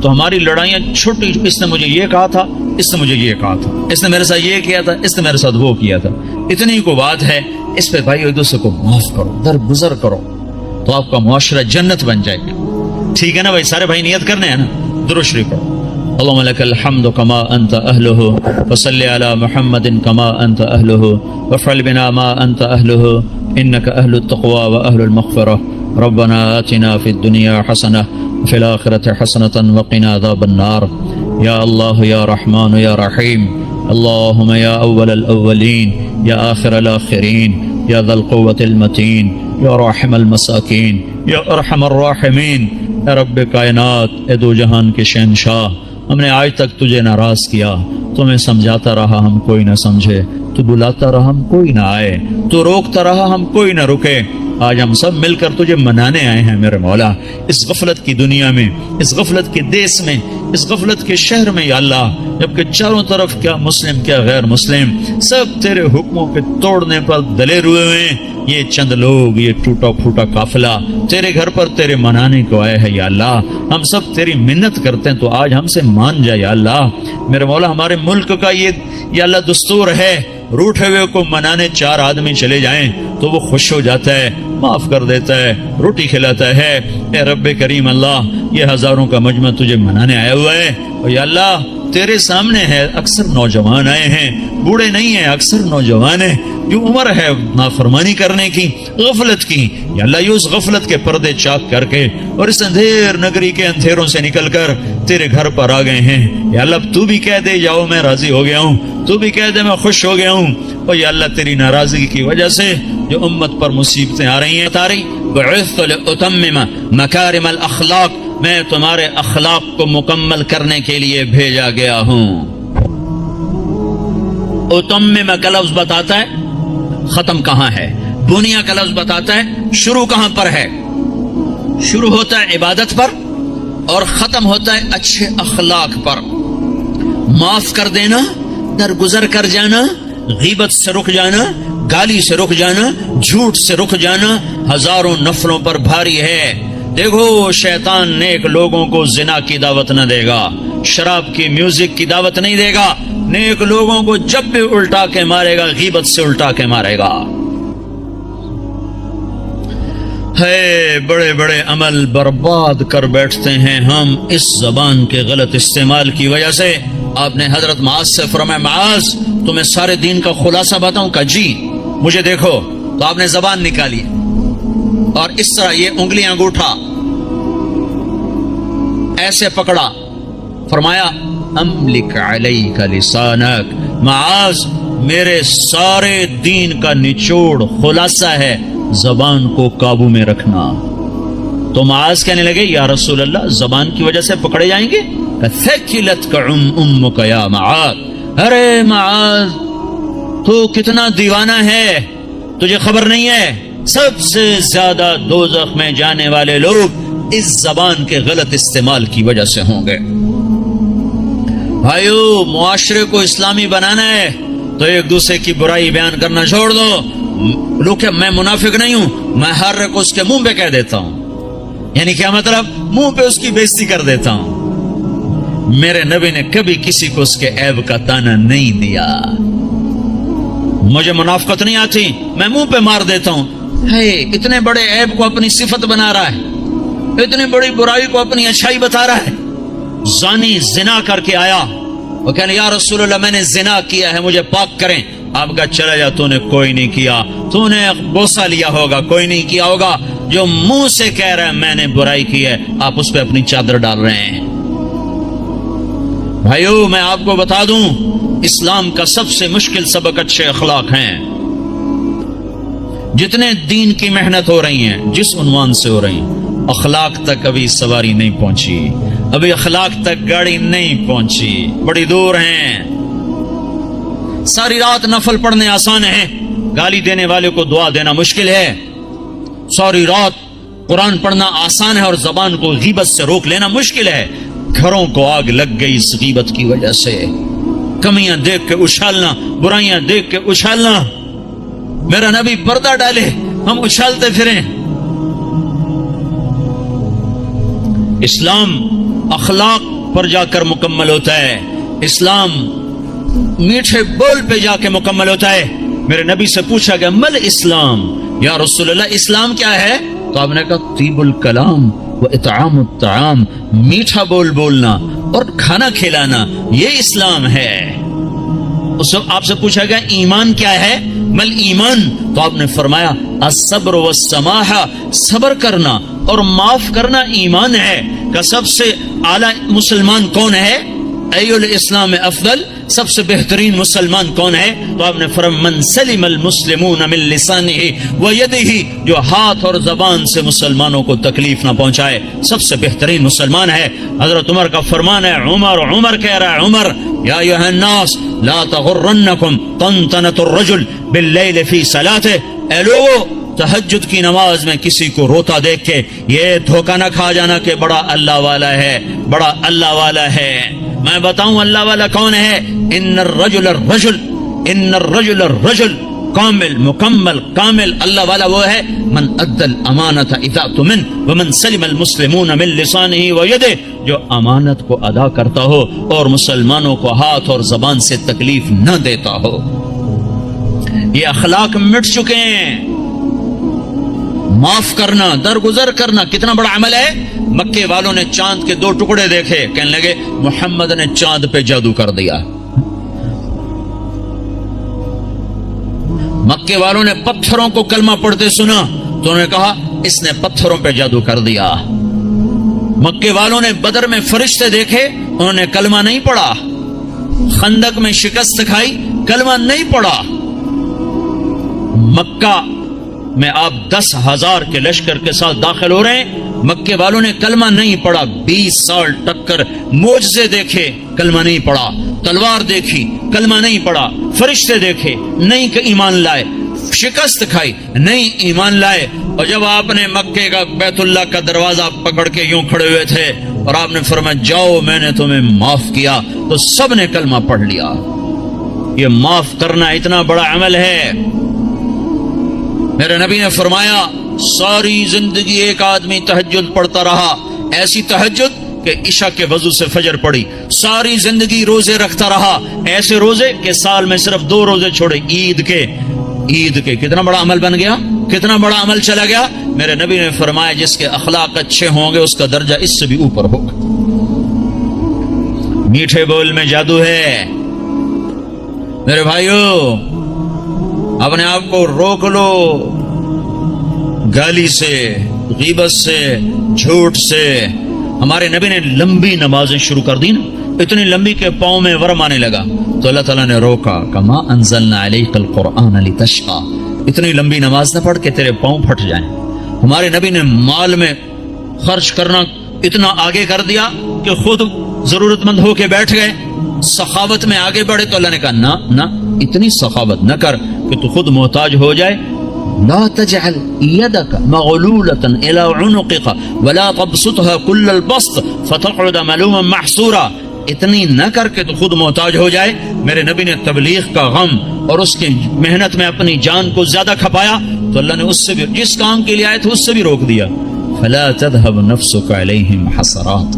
تو ہماری لڑائیاں چھوٹی، اس نے مجھے یہ کہا تھا، اس نے مجھے یہ کہا تھا، اس نے میرے ساتھ یہ کیا تھا، اس نے میرے ساتھ وہ کیا تھا، اتنی کو بات ہے، اس پہ بھائی ایک دوسرے کو معاف کرو، درگزر کرو، تو آپ کا معاشرہ جنت بن جائے گا۔ ٹھیک ہے نا بھائی؟ سارے بھائی نیت کرنے ہیں نا؟ درود شریف پڑھو۔ اللهم لك الحمد كما أنت أهله وصل على محمد كما أنت أهله وافعل بنا ما أنت أهله إنك أهل التقوى وأهل المغفرة ربنا آتنا في الدنيا حسنة وفي الآخرة حسنة وقنا عذاب النار يا الله يا رحمن يا رحيم اللهم يا أول الأولين يا آخر الآخرين يا ذا القوة المتين يا راحم المساكين يا أرحم الراحمين اے رب کائنات، اے دو جہان کے شہنشاہ، ہم نے آج تک تجھے ناراض کیا، تمہیں سمجھاتا رہا ہم کوئی نہ سمجھے، تو بلاتا رہا ہم کوئی نہ آئے، تو روکتا رہا ہم کوئی نہ رکے، آج ہم سب مل کر تجھے منانے آئے ہیں میرے مولا۔ اس غفلت کی دنیا میں، اس غفلت کے دیس میں، اس غفلت کے شہر میں یا اللہ، جبکہ چاروں طرف کیا مسلم کیا غیر مسلم سب تیرے حکموں کے توڑنے پر دلیر ہوئے ہوئے ہیں، یہ چند لوگ، یہ ٹوٹا پھوٹا قافلہ تیرے گھر پر تیرے منانے کو آئے ہیں یا اللہ، ہم سب تیری منت کرتے ہیں تو آج ہم سے مان جا یا اللہ۔ میرے مولا، ہمارے ملک کا یہ یا اللہ دستور ہے، روٹھے ہوئے کو منانے 4 آدمی چلے جائیں تو وہ خوش ہو جاتا ہے، معاف کر دیتا ہے، روٹی کھلاتا ہے۔ اے رب کریم اللہ، یہ ہزاروں کا مجمع تجھے منانے آیا ہوا ہے، اور یا اللہ تیرے سامنے ہے، اکثر نوجوان آئے ہیں، بوڑھے نہیں ہیں، اکثر نوجوان ہیں، جو عمر ہے نافرمانی کرنے کی، غفلت کی، یا اللہ یہ اس غفلت کے پردے چاک کر کے اور اس اندھیر نگری کے اندھیروں سے نکل کر تیرے گھر پر آ گئے ہیں۔ یا اللہ تو بھی کہہ دے جاؤ میں راضی ہو گیا ہوں، تو بھی کہہ دے میں خوش ہو گیا ہوں، اور یا اللہ تیری ناراضگی کی وجہ سے جو امت پر مصیبتیں آ رہی ہیں، بعثت لأتمم مکارم الاخلاق، میں تمہارے اخلاق کو مکمل کرنے کے لیے بھیجا گیا ہوں۔ اتمم کا لفظ بتاتا ہے ختم کہاں ہے، بنیا کا لفظ بتاتا ہے شروع کہاں پر ہے۔ شروع ہوتا ہے عبادت پر اور ختم ہوتا ہے اچھے اخلاق پر۔ معاف کر دینا، درگزر کر جانا، غیبت سے رک جانا، گالی سے رک جانا، جھوٹ سے رک جانا ہزاروں نفلوں پر بھاری ہے۔ دیکھو شیطان نیک لوگوں کو زنا کی دعوت نہ دے گا، شراب کی، میوزک کی دعوت نہیں دے گا، نیک لوگوں کو جب بھی الٹا کے مارے گا، غیبت سے الٹا کے مارے گا۔ ہے بڑے بڑے عمل برباد کر بیٹھتے ہیں ہم اس زبان کے غلط استعمال کی وجہ سے۔ آپ نے حضرت معاذ سے فرمایا معاذ تمہیں سارے دین کا خلاصہ بتاؤں؟ کا جی مجھے دیکھو، تو آپ نے زبان نکالی اور اس طرح یہ انگلیاں انگوٹھا ایسے پکڑا، فرمایا املک علیک لسانک، معاذ میرے سارے دین کا نچوڑ خلاصہ ہے زبان کو قابو میں رکھنا۔ تو معاذ کہنے لگے یا رسول اللہ زبان کی وجہ سے پکڑے جائیں گے؟ ثقلتک امک یا معاذ، ارے معاذ تو کتنا دیوانہ ہے، تجھے خبر نہیں ہے سب سے زیادہ دوزخ میں جانے والے لوگ اس زبان کے غلط استعمال کی وجہ سے ہوں گے۔ بھائیو، معاشرے کو اسلامی بنانا ہے تو ایک دوسرے کی برائی بیان کرنا چھوڑ دو۔ لوگ کہ میں منافق نہیں ہوں، میں ہر ایک اس کے منہ پہ کہہ دیتا ہوں، یعنی کیا مطلب؟ منہ پہ اس کی بےزتی کر دیتا ہوں۔ میرے نبی نے کبھی کسی کو اس کے عیب کا تانا نہیں دیا۔ مجھے منافقت نہیں آتی، میں منہ پہ مار دیتا ہوں۔ اتنے بڑے عیب کو اپنی صفت بنا رہا ہے، اتنی بڑی برائی کو اپنی اچھائی بتا رہا ہے۔ زانی زنا کر کے آیا، وہ کہنے یا رسول اللہ میں نے زنا کیا ہے، مجھے پاک کریں۔ آپ کا چلا جا، تو نے کوئی نہیں کیا، تو نے بوسہ لیا ہوگا، کوئی نہیں کیا ہوگا۔ جو منہ سے کہہ رہا ہے میں نے برائی کی ہے، آپ اس پہ اپنی چادر ڈال رہے ہیں۔ بھائیو، میں آپ کو بتا دوں، اسلام کا سب سے مشکل سبق اچھے اخلاق ہیں۔ جتنے دین کی محنت ہو رہی ہیں، جس عنوان سے ہو رہی ہیں، اخلاق تک ابھی سواری نہیں پہنچی، ابھی اخلاق تک گاڑی نہیں پہنچی، بڑی دور ہیں۔ ساری رات نفل پڑھنے آسان ہے، گالی دینے والے کو دعا دینا مشکل ہے۔ ساری رات قرآن پڑھنا آسان ہے اور زبان کو غیبت سے روک لینا مشکل ہے۔ گھروں کو آگ لگ گئی اس غیبت کی وجہ سے، کمیاں دیکھ کے اچھالنا، برائیاں دیکھ کے اچھالنا۔ میرا نبی پردہ ڈالے، ہم اچھالتے پھریں۔ اسلام اخلاق پر جا کر مکمل ہوتا ہے، اسلام میٹھے بول پہ جا کے مکمل ہوتا ہے۔ میرے نبی سے پوچھا گیا مل اسلام، یا رسول اللہ اسلام کیا ہے؟ تو آپ نے کہا طیب الکلام و اطعام الطعام، میٹھا بول بولنا اور کھانا کھلانا، یہ اسلام ہے۔ آپ سے پوچھا گیا ایمان کیا ہے؟ مل ایمان، تو آپ نے فرمایا الصبر والسماحہ، صبر کرنا اور معاف کرنا ایمان ہے۔ کہ سب سے اعلیٰ مسلمان کون ہے؟ ای الاسلام افضل، سب سے بہترین مسلمان کون ہے؟ تو آپ نے فرمایا من سلم المسلمون من لسانہ ویدہ، جو ہاتھ اور زبان سے مسلمانوں کو تکلیف نہ پہنچائے، سب سے بہترین مسلمان ہے۔ حضرت عمر کا فرمان ہے، عمر کہہ رہا ہے، عمر یا ایھا الناس لا تغرنکم طنطنۃ الرجل باللیل فی صلاتہ، اے لوگو تہجد کی نماز میں کسی کو روتا دیکھ کے یہ دھوکہ نہ کھا جانا کہ بڑا اللہ والا ہے، بڑا اللہ والا ہے۔ میں بتاؤں اللہ والا کون ہے؟ ان الرجل الرجل کامل، مکمل، کامل اللہ والا وہ ہے من ادى الامانۃ اذا اؤتمن ومن سلم المسلمون من لسانہ ویدہ، جو امانت کو ادا کرتا ہو اور مسلمانوں کو ہاتھ اور زبان سے تکلیف نہ دیتا ہو۔ یہ اخلاق مٹ چکے ہیں۔ معاف کرنا، درگزر کرنا کتنا بڑا عمل ہے۔ مکے والوں نے چاند کے 2 ٹکڑے دیکھے، کہنے لگے محمد نے چاند پہ جادو کر دیا۔ مکے والوں نے پتھروں کو کلمہ پڑھتے سنا تو انہوں نے کہا اس نے پتھروں پہ جادو کر دیا۔ مکے والوں نے بدر میں فرشتے دیکھے، انہوں نے کلمہ نہیں پڑھا۔ خندق میں شکست کھائی، کلمہ نہیں پڑھا۔ مکہ میں آپ 10,000 کے لشکر کے ساتھ داخل ہو رہے ہیں، مکے والوں نے کلمہ نہیں پڑھا۔ 20 سال ٹکر، معجزے دیکھے، کلمہ نہیں پڑھا۔ تلوار دیکھی، کلمہ نہیں پڑھا۔ فرشتے دیکھے، نہیں کہ ایمان لائے۔ شکست کھائی، نہیں ایمان لائے۔ اور جب آپ نے مکے کا بیت اللہ کا دروازہ پکڑ کے یوں کھڑے ہوئے تھے اور آپ نے فرمایا جاؤ میں نے تمہیں معاف کیا، تو سب نے کلمہ پڑھ لیا۔ یہ معاف کرنا اتنا بڑا عمل ہے۔ میرے نبی نے فرمایا ساری زندگی ایک آدمی تہجد پڑھتا رہا، ایسی تہجد کہ عشاء کے وضو سے فجر پڑی۔ ساری زندگی روزے رکھتا رہا، ایسے روزے کہ سال میں صرف 2 روزے چھوڑے، عید کے۔ کتنا بڑا عمل بن گیا، کتنا بڑا عمل چلا گیا۔ میرے نبی نے فرمایا جس کے اخلاق اچھے ہوں گے اس کا درجہ اس سے بھی اوپر ہوگا۔ میٹھے بول میں جادو ہے۔ میرے بھائیو، اپنے آپ کو روک لو، گالی سے، غیبت سے، جھوٹ سے۔ ہمارے نبی نے لمبی نمازیں شروع کر دی نا، اتنی لمبی کہ پاؤں میں ورم آنے لگا تو اللہ تعالیٰ نے روکا، کما انزلنا علیک القرآن لتشقى، اتنی لمبی نماز نہ پڑھ کے تیرے پاؤں پھٹ جائیں۔ ہمارے نبی نے مال میں خرچ کرنا اتنا آگے کر دیا کہ خود ضرورت مند ہو کے بیٹھ گئے۔ سخاوت میں آگے بڑھے تو اللہ نے کہا نہ اتنی سخاوت نہ کر کہ تو خود محتاج ہو جائے۔ لا تجعل يدك مغلولة إلى عنقك ولا تبسطها كل البسط فتقعد ملوما محسورا. اتنی نہ کر کے تو خود محتاج ہو جائے. میرے نبی نے تبلیغ کا غم اور اس کی محنت میں اپنی جان کو زیادہ کھپایا تو اللہ نے اس سے بھی جس کام کے لیے آئے تھے اس سے بھی روک دیا. فلا تذهب نفسك عليهم حسرات.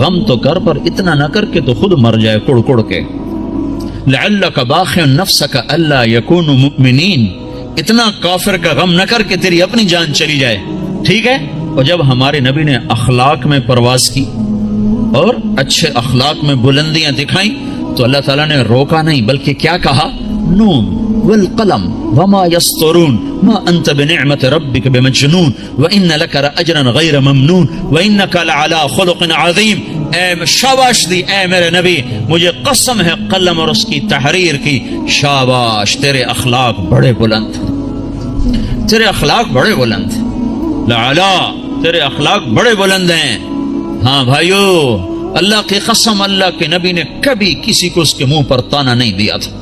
غم تو کر پر اتنا نہ کر کے تو خود مر جائے کڑ کڑ کے. لعلك باخع نفسك الا يكونوا مؤمنين. اتنا کافر کا غم نہ کر کے تیری اپنی جان چلی جائے. ٹھیک ہے. اور جب ہمارے نبی نے اخلاق میں پرواز کی اور اچھے اخلاق میں بلندیاں دکھائیں تو اللہ تعالیٰ نے روکا نہیں بلکہ کیا کہا؟ نون والقلم وما يسطرون ما انت بنعمت ربك بمجنون وان لك لاجرا غير ممنون وانك لعلى خلق عظیم. اے شاباش دی اے میرے نبی, مجھے قسم ہے قلم اور اس کی تحریر کی, شاباش تیرے اخلاق بڑے بلند, تیرے اخلاق بڑے بلند, لعلا تیرے اخلاق بڑے بلند ہیں. ہاں بھائیو, اللہ کی قسم اللہ کے نبی نے کبھی کسی کو اس کے منہ پر تانا نہیں دیا تھا,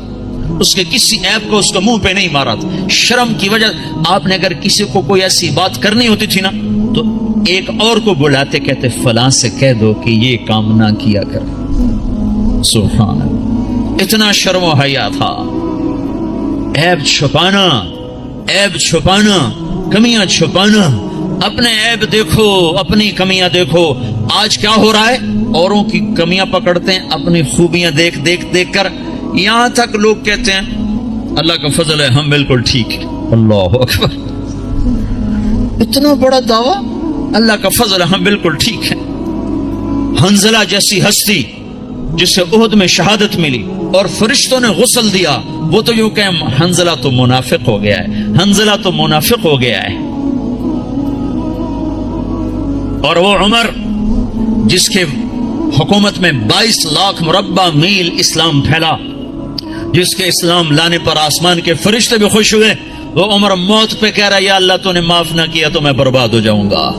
اس کے کسی عیب کو اس کے منہ پہ نہیں مارا تھا. شرم کی وجہ آپ نے اگر کسی کو کوئی ایسی بات کرنی ہوتی تھی نا تو ایک اور کو بلاتے کہتے فلاں سے کہہ دو کہ یہ کام نہ کیا کر. سبحان اللہ, اتنا شرم و حیا تھا. عیب چھپانا, عیب چھپانا, کمیاں چھپانا. اپنے عیب دیکھو, اپنی کمیاں دیکھو. آج کیا ہو رہا ہے؟ اوروں کی کمیاں پکڑتے ہیں, اپنی خوبیاں دیکھ دیکھ کر یہاں تک لوگ کہتے ہیں اللہ کا فضل ہے ہم بالکل ٹھیک ہے. اللہ اکبر, اتنا بڑا دعویٰ, اللہ کا فضل ہے ہم بالکل ٹھیک ہے. حنزلہ جیسی ہستی جسے احد میں شہادت ملی اور فرشتوں نے غسل دیا, وہ تو یوں کہ حنزلہ تو منافق ہو گیا ہے, حنزلہ تو منافق ہو گیا ہے. اور وہ عمر جس کے حکومت میں 22 لاکھ مربع میل اسلام پھیلا, جس کے اسلام لانے پر آسمان کے فرشتے بھی خوش ہوئے, وہ عمر موت پہ کہہ رہا یا اللہ تو نے معاف نہ کیا تو میں برباد ہو جاؤں گا,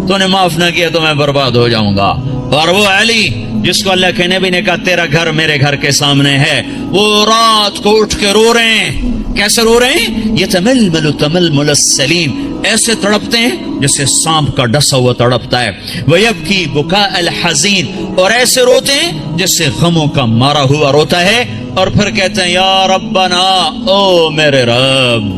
تو نے معاف نہ کیا تو میں برباد ہو جاؤں گا. اور وہ علی جس کو اللہ کے نبی نے کہا تیرا گھر میرے گھر کے سامنے ہے, وہ رات کو اٹھ کے رو رہے ہیں. کیسے رو رہے ہیں؟ یہ تململ تململ السلیم, ایسے تڑپتے ہیں جیسے سانپ کا ڈسا ہوا تڑپتا ہے. وَيَبْكِي بُكَاءَ الْحَزِينَ, اور ایسے روتے ہیں جیسے غموں کا مارا ہوا روتا ہے. اور پھر کہتے ہیں یا ربنا, او میرے رب,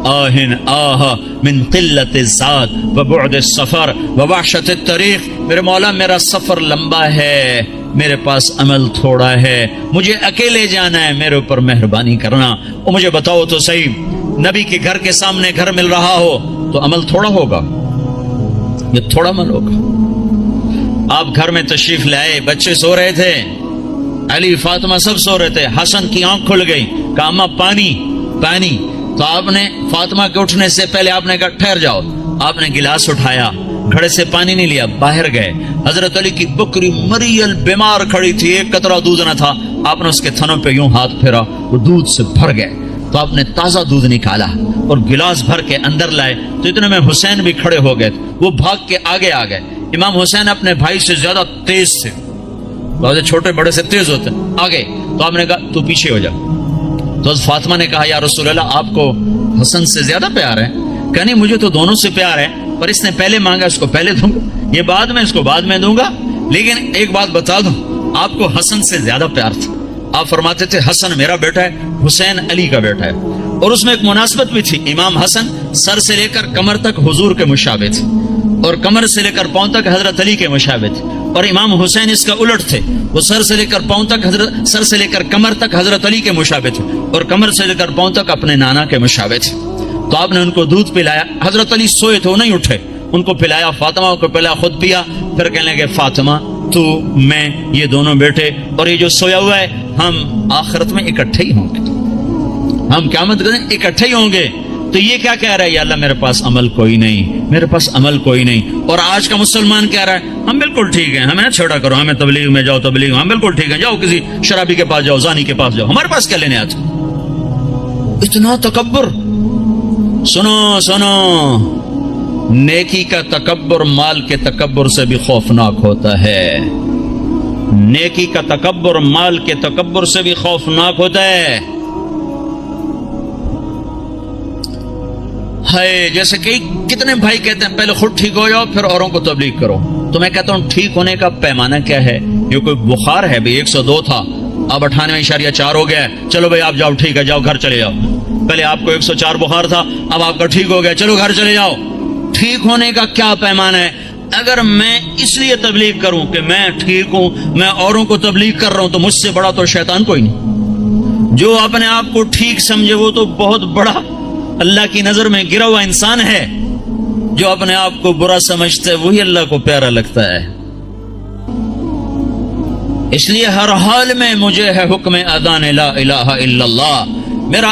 آہن آہ من قلت الزاد وبعد السفر ووحشت الطریق, میرے مولا میرا سفر لمبا ہے, میرے پاس عمل تھوڑا ہے, مجھے اکیلے جانا ہے, میرے اوپر مہربانی کرنا. اور مجھے بتاؤ تو صحیح, نبی کے گھر کے سامنے گھر مل رہا ہو تو عمل تھوڑا ہوگا, یہ تھوڑا عمل ہوگا. آپ گھر میں تشریف لائے, بچے سو رہے تھے, علی فاطمہ سب سو رہے تھے, حسن کی آنکھ کھل گئی, کہا اماں پانی پانی. تو آپ نے فاطمہ کے اٹھنے سے پہلے آپ نے کہا ٹھہر جاؤ, آپ نے گلاس اٹھایا, گھڑے سے پانی نہیں لیا, باہر گئے. حضرت علی کی بکری مریل بیمار کھڑی تھی, ایک قطرہ دودھ نہ تھا, آپ نے اس کے تھنوں پہ یوں ہاتھ پھیرا, وہ دودھ سے بھر گئے. تو آپ نے تازہ دودھ نکالا اور گلاس بھر کے اندر لائے. تو اتنے میں حسین بھی کھڑے ہو گئے, وہ بھاگ کے آگے آ گئے. امام حسین اپنے بھائی سے زیادہ تیز تھے, چھوٹے بڑے سے تیز ہوتے آگے. تو آپ نے کہا تو پیچھے ہو جا. تو فاطمہ نے کہا یا رسول اللہ آپ کو حسن سے زیادہ پیار ہے؟ کہ نہیں مجھے تو دونوں سے پیار ہے, پر اس نے پہلے مانگا اس کو پہلے دوں گا, یہ بعد میں اس کو بعد میں دوں گا. لیکن ایک بات بتا دوں, آپ کو حسن سے زیادہ پیار تھا. آپ فرماتے تھے حسن میرا بیٹا ہے, حسین علی کا بیٹا ہے. اور اس میں ایک مناسبت بھی تھی, امام حسن سر سے لے کر کمر تک حضور کے مشابہ تھے, اور کمر سے لے کر پاؤں تک حضرت علی کے مشابہ تھے. اور امام حسین اس کا الٹ تھے, وہ سر سے لے کر پاؤں تک سر سے لے کر کمر تک حضرت علی کے مشابہ تھے, اور کمر سے لے کر پاؤں تک اپنے نانا کے مشابہ تھے. تو آپ نے ان کو دودھ پلایا, حضرت علی سوئے تھے, وہ نہیں اٹھے, ان کو پلایا, فاطمہ کو پلایا, خود پیا. پھر کہنے لگے فاطمہ تو میں یہ دونوں بیٹے اور یہ جو سویا ہوا ہے ہم آخرت میں اکٹھے ہی ہوں گے, ہم قیامت کے دن اکٹھے ہی ہوں گے. تو یہ کیا کہہ رہا ہے, یا اللہ میرے پاس عمل کوئی نہیں, میرے پاس عمل کوئی نہیں. اور آج کا مسلمان کہہ رہا ہے ہم بالکل ٹھیک ہیں, ہمیں چھوڑا کرو, ہمیں تبلیغ میں جاؤ, تبلیغ ہم بالکل ٹھیک ہیں, جاؤ کسی شرابی کے پاس جاؤ, زانی کے پاس جاؤ, ہمارے پاس کیا لینے آتے. اتنا تکبر. سنو سنو, نیکی کا تکبر مال کے تکبر سے بھی خوفناک ہوتا ہے. نیکی کا تکبر مال کے تکبر سے بھی خوفناک ہوتا ہے. ہے جیسے کہ کتنے بھائی کہتے ہیں پہلے خود ٹھیک ہو جاؤ پھر اوروں کو تبلیغ کرو. تو میں کہتا ہوں ٹھیک ہونے کا پیمانہ کیا ہے؟ یہ کوئی بخار ہے بھائی 102 تھا اب 98.4 ہو گیا ہے, چلو بھائی آپ جاؤ ٹھیک ہے جاؤ گھر چلے جاؤ. پہلے آپ کو 104 بخار تھا اب آپ کا ٹھیک ہو گیا چلو گھر چلے جاؤ. ٹھیک ہونے کا کیا پیمانہ ہے؟ اگر میں اس لیے تبلیغ کروں کہ میں ٹھیک ہوں, میں اوروں کو تبلیغ کر رہا ہوں, تو مجھ سے بڑا تو شیطان کوئی نہیں. جو اپنے آپ کو ٹھیک سمجھے وہ تو بہت بڑا اللہ کی نظر میں گرا ہوا انسان ہے. جو اپنے آپ کو برا سمجھتا ہے وہی اللہ کو پیارا لگتا ہے. اس لیے ہر حال میں مجھے ہے حکم اذان لا الہ الا اللہ. میرا